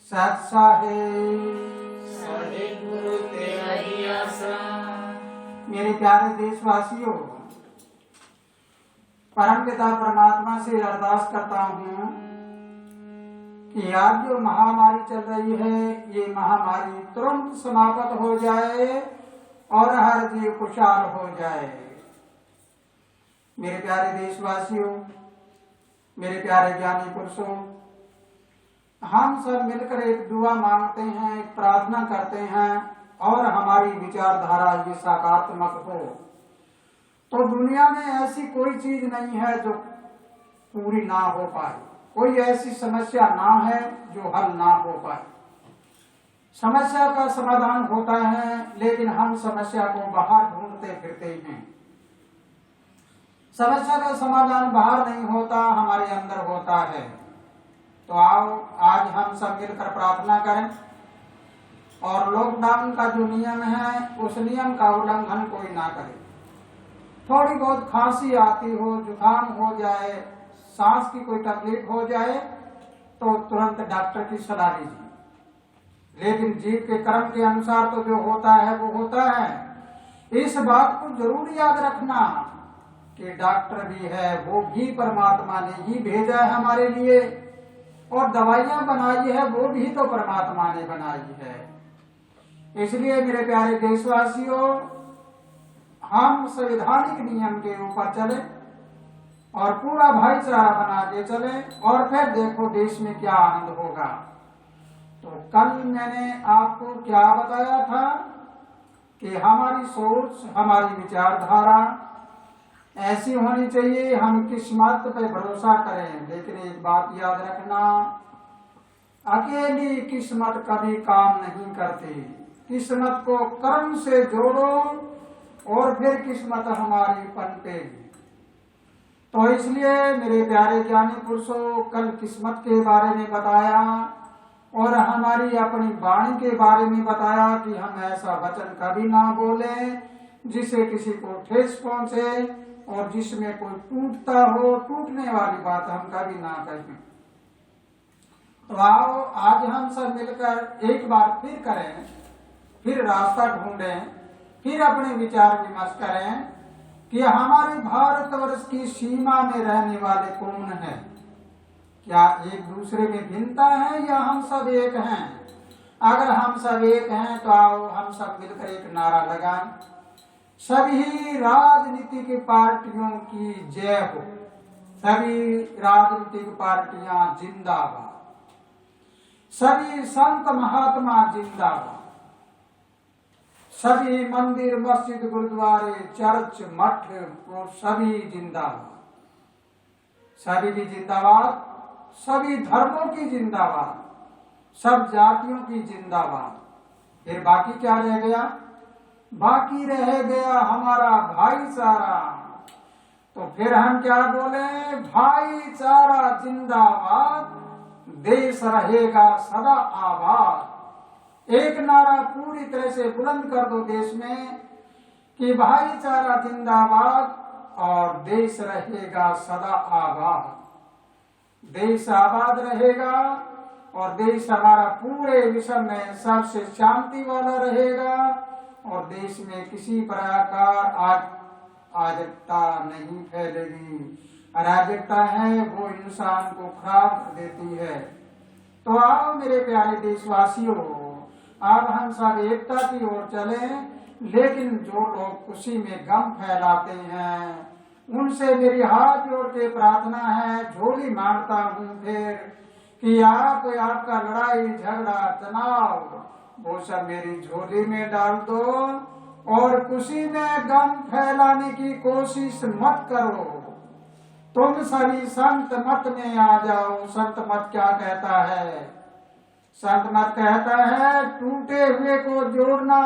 सत्सा है साढ़े गुरु तेरा ही आसरा। मेरे प्यारे देशवासियों, परम पिता परमात्मा से अरदास करता हूँ कि आज जो महामारी चल रही है, ये महामारी तुरंत समाप्त हो जाए और हर जीव खुशहाल हो जाए। मेरे प्यारे देशवासियों, मेरे प्यारे ज्ञानी पुरुषों, हम सब मिलकर एक दुआ मांगते हैं, एक प्रार्थना करते हैं और हमारी विचारधारा ये सकारात्मक हो। तो दुनिया में ऐसी कोई चीज नहीं है जो पूरी ना हो पाए, कोई ऐसी समस्या ना है जो हल ना हो पाए। समस्या का समाधान होता है, लेकिन हम समस्या को बाहर ढूंढते फिरते हैं। समस्या का समाधान बाहर नहीं होता, हमारे अंदर होता है। तो आओ आज हम सब मिलकर प्रार्थना करें और लॉकडाउन का जो नियम है उस नियम का उल्लंघन कोई ना करे। थोड़ी बहुत खांसी आती हो, जुकाम हो जाए, सांस की कोई तकलीफ हो जाए तो तुरंत डॉक्टर की सलाह लीजिए। लेकिन जीव के कर्म के अनुसार तो जो होता है वो होता है। इस बात को जरूर याद रखना कि डॉक्टर भी है, वो भी परमात्मा ने ही भेजा है हमारे लिए, और दवाइयां बनाई है वो भी तो परमात्मा ने बनाई है। इसलिए मेरे प्यारे देशवासियों, हम संवैधानिक नियम के ऊपर चले और पूरा भाईचारा बना के चले और फिर देखो देश में क्या आनंद होगा। तो कल मैंने आपको क्या बताया था कि हमारी सोच, हमारी विचारधारा ऐसी होनी चाहिए, हम किस्मत पे भरोसा करें। लेकिन एक बात याद रखना, अकेली किस्मत कभी काम नहीं करती। किस्मत को कर्म से जोड़ो और फिर किस्मत हमारी पनपेगी। तो इसलिए मेरे प्यारे ज्ञानी पुरुषों, कल किस्मत के बारे में बताया और हमारी अपनी वाणी के बारे में बताया कि हम ऐसा वचन कभी ना बोले जिससे किसी को ठेस पहुंचे और जिसमें कोई टूटता हो, टूटने वाली बात हम कभी ना कहें। तो आओ आज हम सब मिलकर एक बार फिर करें, फिर रास्ता ढूंढें, फिर अपने विचार विमर्श करें कि हमारे भारतवर्ष की सीमा में रहने वाले कौन हैं। क्या एक दूसरे में भिन्नता है या हम सब एक हैं? अगर हम सब एक हैं तो आओ हम सब मिलकर एक नारा लगाएं, सभी राजनीतिक पार्टियों की जय हो। सभी राजनीतिक पार्टियां जिंदाबाद, सभी संत महात्मा जिंदाबाद, सभी मंदिर मस्जिद गुरुद्वारे चर्च मठ और सभी जिंदाबाद। सभी की जिंदाबाद, सभी धर्मों की जिंदाबाद, सब जातियों की जिंदाबाद। फिर बाकी क्या रह गया? बाकी रह गया हमारा भाईचारा। तो फिर हम क्या बोले? भाईचारा जिंदाबाद, देश रहेगा सदा आबाद। एक नारा पूरी तरह से बुलंद कर दो देश में कि भाईचारा जिंदाबाद और देश रहेगा सदा आबाद। देश आबाद रहेगा और देश हमारा पूरे विश्व में सबसे शांति वाला रहेगा और देश में किसी प्रकार अराजकता नहीं फैलेगी। अराजकता है वो इंसान को खराब कर देती है। तो आओ मेरे प्यारे देशवासियों, अब हम सब एकता की ओर चलें। लेकिन जो लोग खुशी में गम फैलाते हैं उनसे मेरी हाथ जोड़ के प्रार्थना है, झोली मांगता हूँ फिर कि आपका लड़ाई झगड़ा तनाव वो सब मेरी झोली में डाल दो और खुशी में गम फैलाने की कोशिश मत करो। तुम सभी संत मत में आ जाओ। संत मत क्या कहता है? संत मत कहता है टूटे हुए को जोड़ना,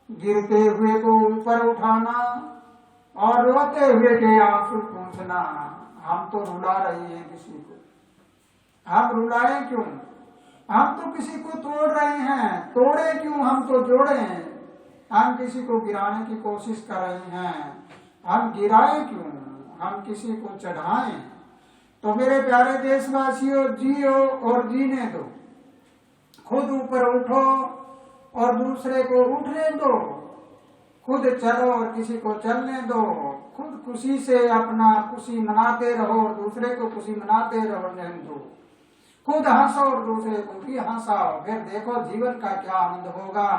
गिरते हुए को ऊपर उठाना और रोते हुए के आंसू पूछना। हम तो रुला रही हैं किसी को, हम रुलाएं क्यों? हम तो किसी को तोड़ रहे हैं, तोड़े क्यों? हम तो जोड़े हैं। हम किसी को गिराने की कोशिश कर रहे हैं, हम गिराए क्यों? हम किसी को चढ़ाएं। तो मेरे प्यारे देशवासियों, जियो और जीने दो। खुद ऊपर उठो और दूसरे को उठने दो, खुद चलो और किसी को चलने दो, खुद खुशी से अपना खुशी मनाते रहो और दूसरे को खुशी मनाते रहो, दो, खुद हंसो और दूसरे को भी हंसाओ, फिर देखो जीवन का क्या आनंद होगा।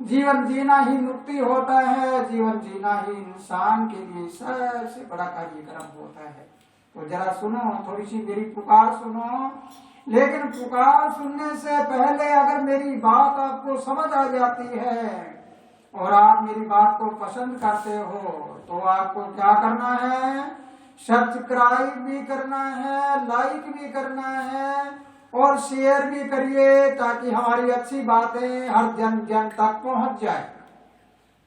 जीवन जीना ही मुक्ति होता है, जीवन जीना ही इंसान के लिए सबसे बड़ा कार्यक्रम होता है। तो जरा सुनो, थोड़ी सी मेरी पुकार सुनो, लेकिन पुकार सुनने से पहले अगर मेरी बात आपको समझ आ जाती है और आप मेरी बात को पसंद करते हो तो आपको क्या करना है, सब्सक्राइब भी करना है, लाइक भी करना है और शेयर भी करिए, ताकि हमारी अच्छी बातें हर जन जन तक पहुंच जाए।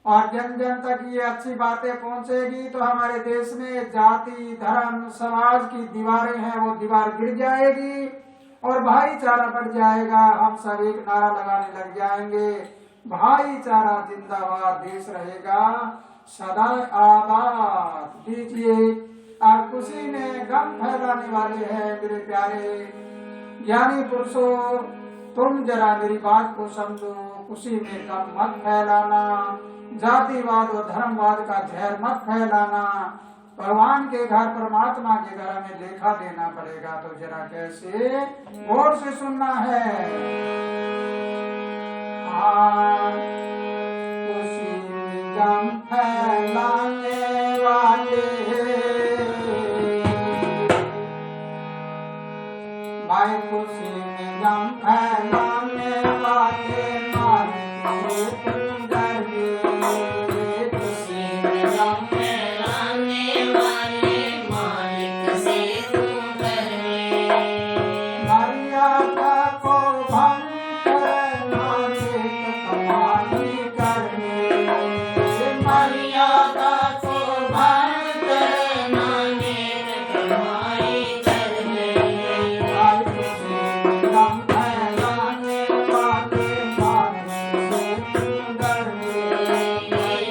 और जन जन तक ये अच्छी बातें पहुंचेगी तो हमारे देश में जाति धर्म समाज की दीवारें हैं वो दीवार गिर जाएगी और भाईचारा बढ़ जाएगा। हम सब एक नारा लगाने लग जाएंगे, भाईचारा जिंदाबाद, देश रहेगा सदा आबाद। दीजिए आप खुशी में गम फैलाने वाले हैं मेरे प्यारे ज्ञानी पुरुषों, तुम जरा मेरी बात को समझो, खुशी में गम मत फैलाना, जातिवाद और धर्मवाद का जहर मत फैलाना। भगवान के घर परमात्मा के घर हमें लेखा देना पड़ेगा, तो जरा कैसे गौर से सुनना है। खुशी में गम फैलाने वाले भाई, खुशी में गम फैलाने वाले मालिक से तुम डरिए, खुशी में गम फैलाने वाले मालिक से तुम डरिए। मर्यादा को भंग करना एक कमाई करने, मर्यादा को भंग करना एक कमाई करने। गम फैलाने वाले मालिक से तुम डरिए,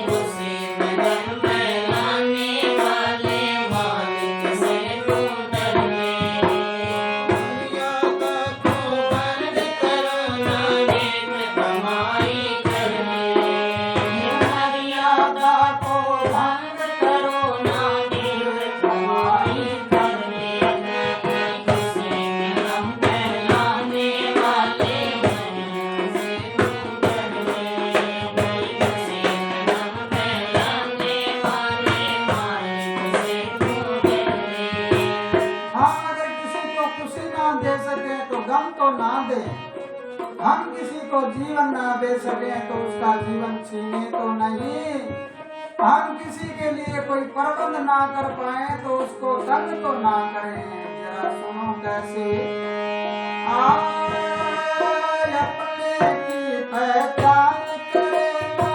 खुशी में गम फैलाने वाले मालिक से तुम डरिए। मर्यादा को बंद करो ना एक कमाई करने, मर्यादा को भंग करो ना एक कमाई करने। खुशी में गम फैलाने वाले मालिक से तुम डरिए, खुशी में गम फैलाने वाले मालिक से तुम डरिए। हम अगर किसी को खुशी ना दे सके तो गम तो ना दे, हम किसी को जीवन ना दे सके तो उसका जीवन छीने तो नहीं, हम किसी के लिए कोई प्रबंध ना कर पाए तो उसको तंग तो ना करें। जरा सुनो कैसे, अपने की पहचान करेगा,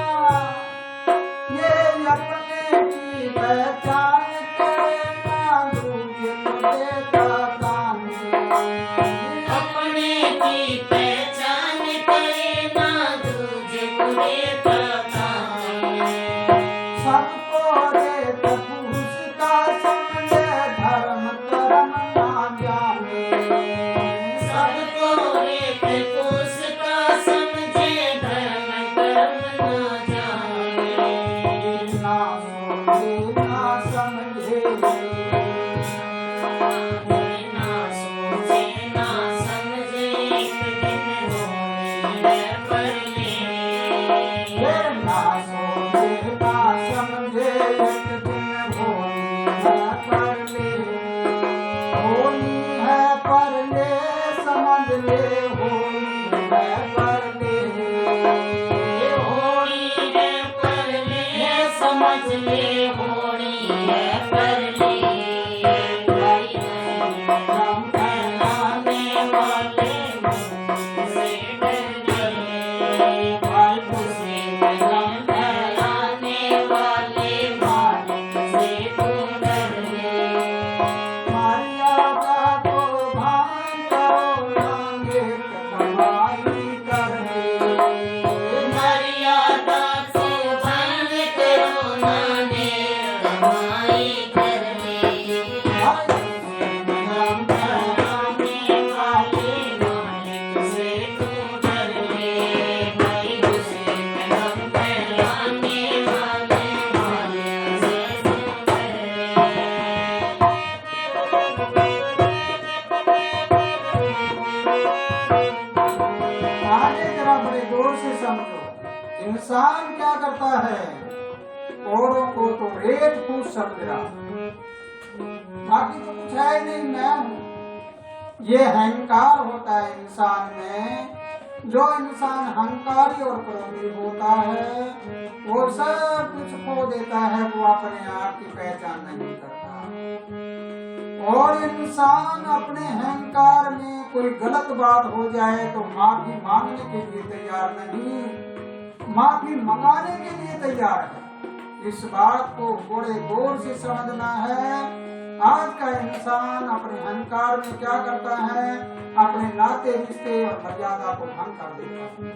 ये अपने की पहचान करेगा, दूजे को देता काम, अपने की पहचान करे ना दूजे को देता काम। सबको देत उसका समझे, धर्म कर्म ना जाने, सबको एक उसका समझे, धर्म कर्म ना जाने। ना सोचे ना समझे, ना सोचे ना समझे, एक दिन होनी है परले। ना सोचे ना समझे, एक दिन होनी है परले, समझ ले होनी है परले। होनी है परले, समझ ले होनी है परले। गम फैलाने वाले मालिक से डरिए, भाई खुशी में गम फैलाने वाले मालिक से तुम डरिए। मर्यादा को भान करो, नांगे कमाई कर गौर से समझो। इंसान क्या करता है, औरों को तो रेत फूट समझ रहा, बाकी तो कुछ है ही नहीं, मैं हूँ। ये अहंकार होता है इंसान में। जो इंसान अहंकारी और क्रोधी होता है वो सब कुछ खो देता है, वो अपने आप की पहचान नहीं करता। और इंसान अपने अहंकार में कोई गलत बात हो जाए तो माफी मांगने के लिए तैयार नहीं, माफी मंगाने के लिए तैयार है। इस बात को बड़े गौर से समझना है। आज का इंसान अपने अहंकार में क्या करता है, अपने नाते रिश्ते और मर्यादा को भंग कर देता है।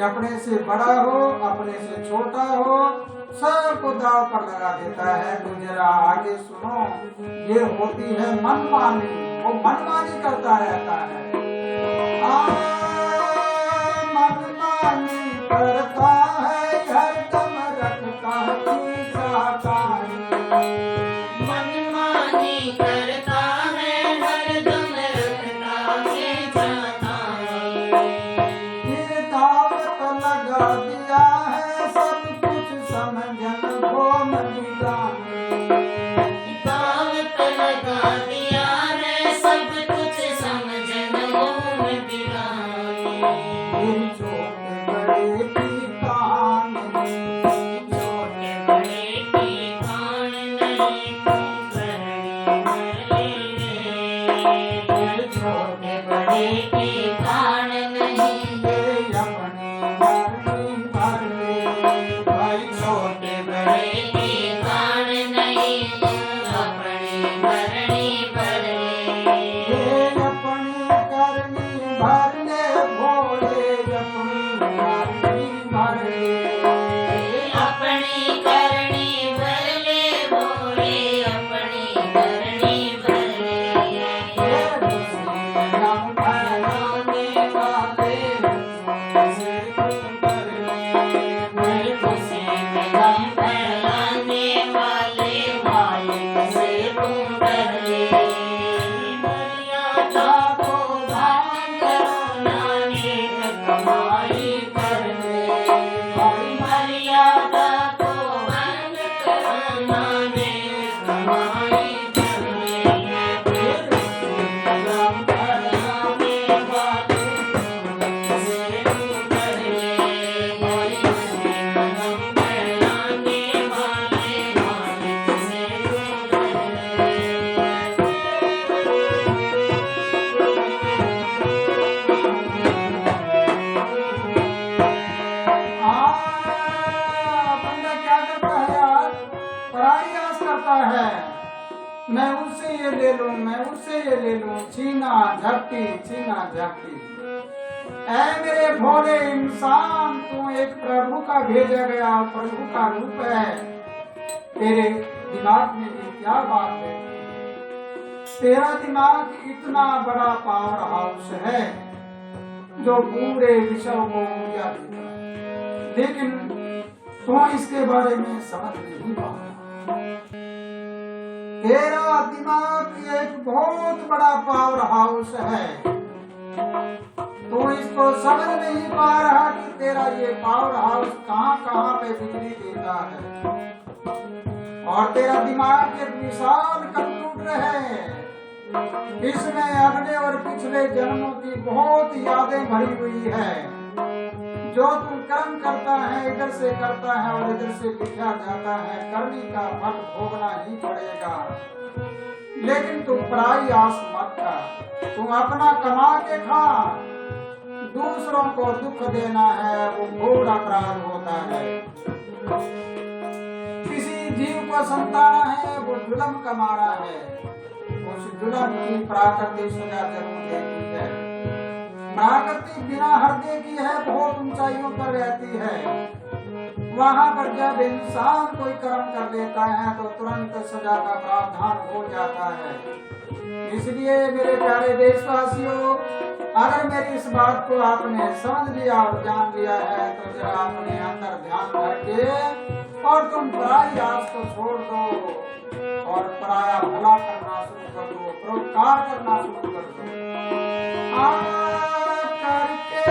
अपने से बड़ा हो, अपने से छोटा हो, सबको दाव पर लगा देता है। तो जरा आगे सुनो, ये होती है मनमानी। वो मनमानी करता रहता है, मनमानी करता है, हरदम रखता है साकारी। मनमानी करता है, हरदम रखता है साकारी। ये दावत लगा दिया है, सब कुछ समझन को नहीं जाने। दावत लगा दिया है, सब कुछ समझन को नहीं जाने। ये छोटे बड़े की कहानी, छोटे बड़े की कान नहीं करनी रे। छोटे बड़े की कान नहीं, ये अपनी मरनी भर ले भाई। छोटे बड़े की कान नहीं, अपनी मरनी भर ले। ये अपनी करनी भर ले भोले, अपनी मरनी भर ले। अपनी करनी भर ले भोले, अपनी करनी भर ले। हम फैलाने वाले से कर ले। मैं खुशी में गम फैलाने वाले मालिक से तुम डर ले। मर्यादा को धान करो, नानेक कमाई कर ले। मर्यादा को भंग करो, नानेक कमाई कर ले। हम फैलाने वाले से तुम डर ले। मालिक से गम फैलाने वाले मालिक से तुम डर ले। बंदा क्या करता है यार, पराई आस करता है। मैं उससे ये ले लूं, मैं उससे ये ले लूं, छीना झपटी, छीना झपटी। ऐ मेरे भोले इंसान, तू एक प्रभु का भेजा गया प्रभु का रूप है। तेरे दिमाग में ये क्या बात है? तेरा दिमाग इतना बड़ा पावर हाउस है जो पूरे विश्व को ऊर्जा देता है, लेकिन तू इसके बारे में समझ नहीं पा रहा। तेरा दिमाग एक बहुत बड़ा पावर हाउस है, तू इसको समझ नहीं पा रहा कि तेरा ये पावर हाउस कहाँ कहाँ पे बिजली देता है। और तेरा दिमाग एक विशाल कंप्यूटर है, इसमें अगले और पिछले जन्मों की बहुत यादें भरी हुई है। जो तू कर्म करता है इधर से करता है और इधर से लिखा जाता है, करने का फल भोगना ही पड़ेगा। लेकिन तू पराई आस मत कर, तू अपना कमा के खा। दूसरों को दुख देना है वो घोर अपराध होता है। किसी जीव को संताना है वो जुल्म का मारा है, उस जुल्म की प्राकृतिक सजा जरूर देती है। प्राकृतिक बिना हृदय की है, बहुत ऊंचाइयों पर रहती है। वहाँ पर जब इंसान कोई कर्म कर लेता है तो तुरंत सजा का प्रावधान हो जाता है। इसलिए मेरे प्यारे देशवासियों, अगर मेरी इस बात को आपने समझ लिया और जान लिया है तो जरा अपने अंदर ध्यान रखिए और तुम पराई आस को छोड़ दो और पराया भला करना शुरू कर दो, परोपकार करना शुरू कर दो। करके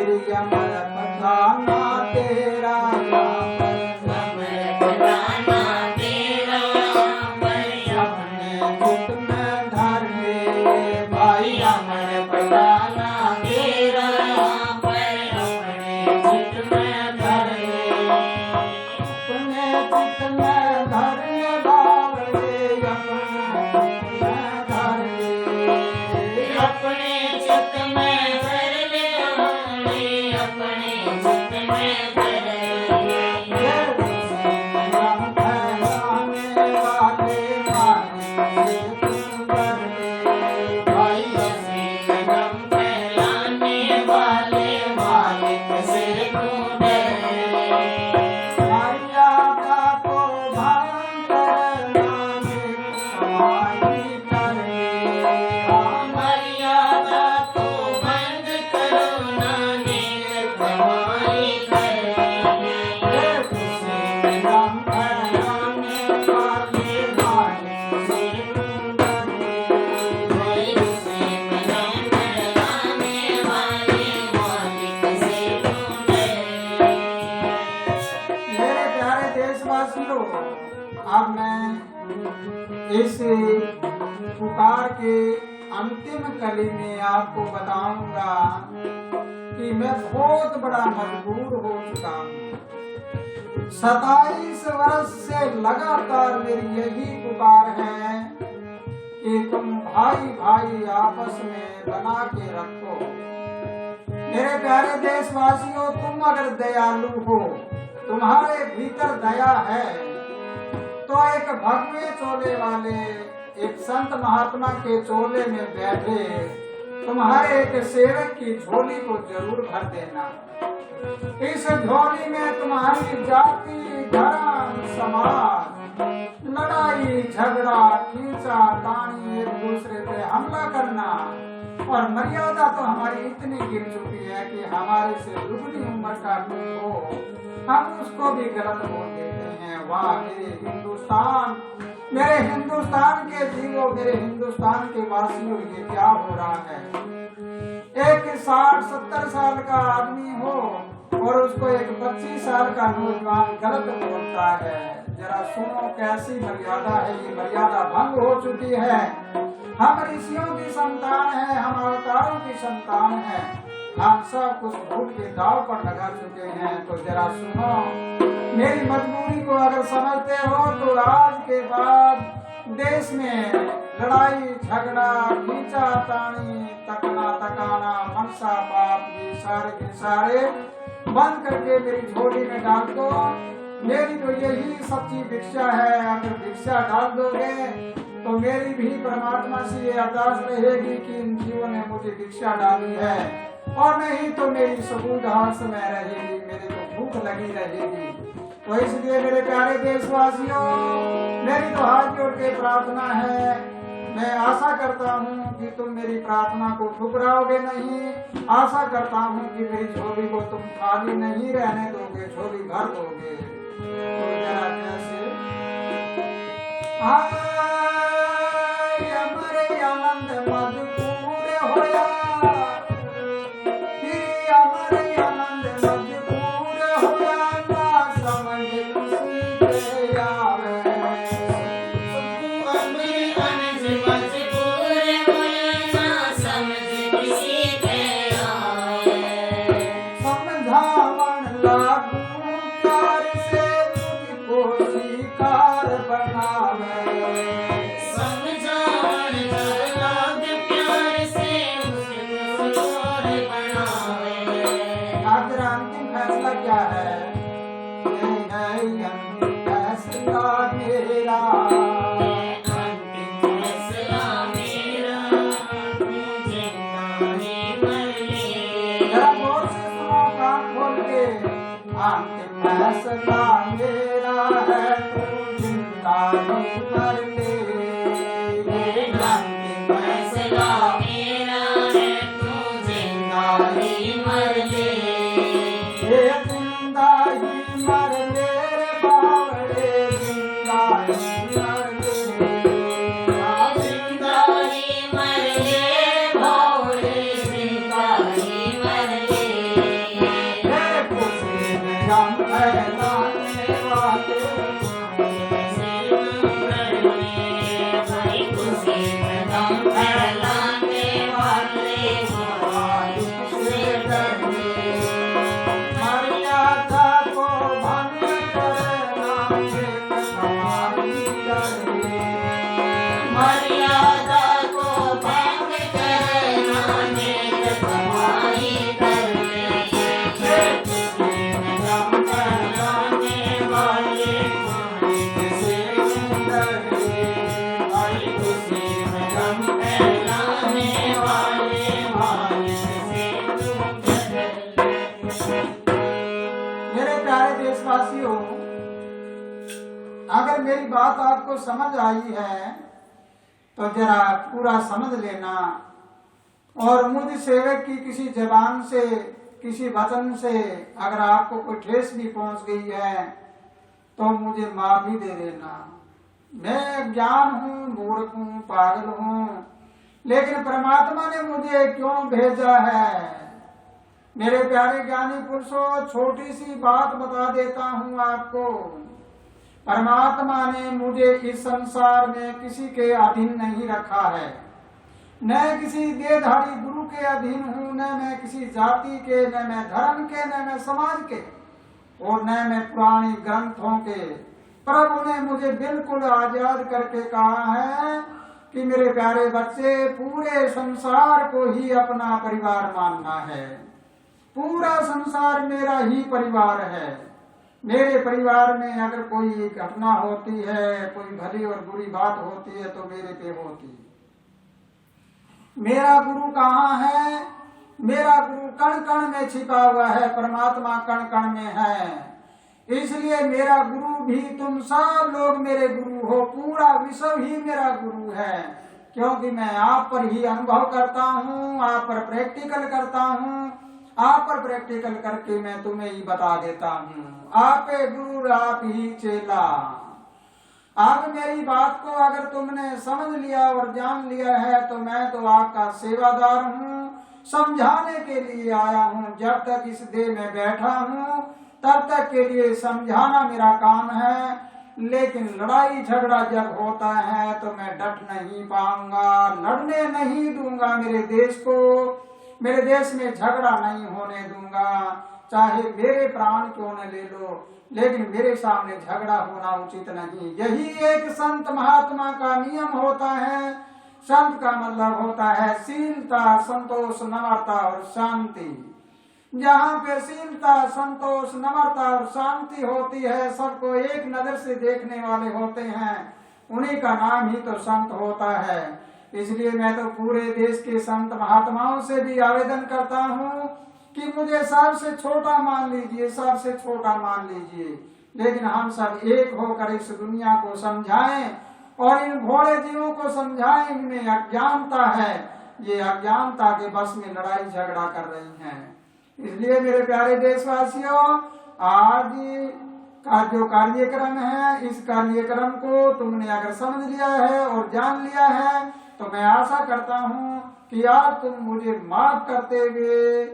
मेरी अमर पठाना तेरा बताना तेरा अपने चित में धर ले भाई अमर बताना तेरा अपने चित में धर ले अपने चित में धर ले बावड़े अपने चित में धर ले अपने चित में धर ले अपने चित में धर ले भाई असीम गम फैलाने वाले मालिक से तू डर ले मर्यादा तो बंद करो ना नील कमाई कर भाई असीम गम फैलाने वाले मालिक से तू डर मेरे प्यारे देशवासियों, अब मैं इस पुकार के अंतिम कली में आपको बताऊंगा कि मैं बहुत बड़ा मजबूर हो चुका हूँ। 27 वर्ष से लगातार मेरी यही पुकार है कि तुम भाई भाई आपस में बना के रखो। मेरे प्यारे देशवासियों, तुम अगर दयालु हो, तुम्हारे भीतर दया है, तो एक भगवे चोले वाले एक संत महात्मा के चोले में बैठे तुम्हारे एक सेवक की झोली को जरूर भर देना। इस झोली में तुम्हारी जाति, धर्म, समाज, लड़ाई झगड़ा, खींचा तानी, एक दूसरे पे हमला करना और मर्यादा तो हमारी इतनी गिर चुकी है कि हमारे से दुगनी उम्र का कोई हो, हम उसको भी गलत बोल देते हैं। वाह मेरे हिंदुस्तान के जीवो, मेरे हिंदुस्तान के वासियों, ये क्या हो रहा है? एक 60-70 साल का आदमी हो और उसको एक 25 साल का नौजवान गलत बोलता है। जरा सुनो कैसी मर्यादा है, ये मर्यादा भंग हो चुकी है। हम ऋषियों की संतान है, हम अवतारों की संतान है, हम सब कुछ भूल के दाव पर लगा चुके हैं। तो जरा सुनो, मेरी मजबूरी को अगर समझते हो तो आज के बाद देश में लड़ाई झगड़ा, खींचा तानी, तकना तकाना, मनसा पाप, ये सारे के सारे बंद करके मेरी झोली में डाल दो। मेरी तो यही सच्ची भिक्षा है। अगर भिक्षा डाल दोगे तो मेरी भी परमात्मा से ये अरदास रहेगी कि इन जीवों ने मुझे भिक्षा डाली है, और नहीं तो मेरी सबूत हाथ में रहेगी, मेरी तो भूख लगी रहेगी। तो इसलिए मेरे प्यारे देशवासियों, मेरी तो हाथ जोड़ के प्रार्थना है, मैं आशा करता हूँ कि तुम मेरी प्रार्थना को ठुकराओगे नहीं। आशा करता हूँ कि मेरी झोली को तुम खाली नहीं रहने दोगे, झोली भर दोगे। तो जरा कैसे अमर आनंद मधुपूर होया, फिर अमर आनंद मधुपूर होया, ना समझ खुशी के आवे। समझावन लागू प्यार से तुझको स्वीकार बनावे। समझावन लागू प्यार से मुझको बनावे। आखिर अंतिम फैसला क्या है? यही है अंतिम फैसला मेरा, अंतिम फैसला मेरा, मुझे नहीं मरने। जरा जोर से सुनो, कान खोल के। अंतिम फैसला मेरा है, तू जिंदा ही मर ले। अंतिम फैसला मेरा है, तू जिंदा ही मर ले। ये जिंदा ही मर ले रे बावड़े, जिंदा ही मर ले। जिंदा ही मर ले भावरे, जिंदा ही मर ले। मर्यादा को भंग करना एक कमाई करे। मर्यादा को भंग करना नेक कमाई करने गम फैलाने वाले मालिक से तुम डरे। भाई खुशी में गम फैलाने वाले मालिक से तुम डरे। मेरे प्यारे देशवासियों, अगर मेरी बात आपको समझ आई है तो जरा पूरा समझ लेना, और मुझ सेवक की किसी जबान से किसी वचन से अगर आपको कोई ठेस भी पहुंच गई है तो मुझे माफी दे देना। मैं अज्ञान हूँ, मूर्ख हूँ, पागल हूँ, लेकिन परमात्मा ने मुझे क्यों भेजा है। मेरे प्यारे ज्ञानी पुरुषों, छोटी सी बात बता देता हूँ आपको। परमात्मा ने मुझे इस संसार में किसी के अधीन नहीं रखा है। न किसी देहधारी गुरु के अधीन हूँ, न मैं किसी जाति के, न मैं धर्म के, न मैं समाज के, और न मैं पुरानी ग्रंथों के। प्रभु ने मुझे बिल्कुल आजाद करके कहा है कि मेरे प्यारे बच्चे, पूरे संसार को ही अपना परिवार मानना है। पूरा संसार मेरा ही परिवार है। मेरे परिवार में अगर कोई घटना होती है, कोई भली और बुरी बात होती है तो मेरे पे होती है। मेरा गुरु कहाँ है? मेरा गुरु कण कण में छिपा हुआ है। परमात्मा कण कण में है। इसलिए मेरा गुरु भी तुम सब लोग मेरे गुरु हो। पूरा विश्व ही मेरा गुरु है, क्योंकि मैं आप पर ही अनुभव करता हूँ, आप पर प्रैक्टिकल करता हूँ। आप पर प्रैक्टिकल करके मैं तुम्हें ही बता देता हूँ। आप गुरु आप ही चेला। अब मेरी बात को अगर तुमने समझ लिया और जान लिया है तो मैं तो आपका सेवादार हूँ, समझाने के लिए आया हूँ। जब तक इस देह में बैठा हूँ तब तक के लिए समझाना मेरा काम है, लेकिन लड़ाई झगड़ा जब होता है तो मैं डट नहीं पाऊंगा, लड़ने नहीं दूंगा। मेरे देश में झगड़ा नहीं होने दूंगा। चाहे मेरे प्राण क्यों न ले लो, लेकिन मेरे सामने झगड़ा होना उचित नहीं। यही एक संत महात्मा का नियम होता है। संत का मतलब होता है शीलता, संतोष, नम्रता और शांति। जहाँ पे शीलता, संतोष, नम्रता और शांति होती है, सबको एक नजर से देखने वाले होते हैं, उन्हीं का नाम ही तो संत होता है। इसलिए मैं तो पूरे देश के संत महात्माओं से भी आवेदन करता हूँ कि मुझे सबसे छोटा मान लीजिए, सबसे छोटा मान लीजिए, लेकिन हम सब एक होकर इस दुनिया को समझाएं और इन भोले जीवों को समझाएं। इनमें अज्ञानता है, ये अज्ञानता के बस में लड़ाई झगड़ा कर रही हैं। इसलिए मेरे प्यारे देशवासियों, आज का जो कार्यक्रम है, इस कार्यक्रम को तुमने अगर समझ लिया है और जान लिया है तो मैं आशा करता हूँ कि आज तुम मुझे माफ करते हुए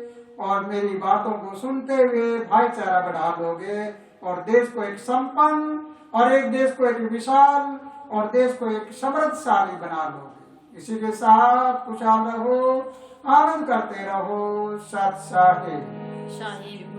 और मेरी बातों को सुनते हुए भाईचारा बढ़ा लोगे और देश को एक संपन्न और एक देश को एक विशाल और देश को एक समृद्धशाली बना लोगे। इसी के साथ खुशहाल रहो, आनंद करते रहो। सत साहिब।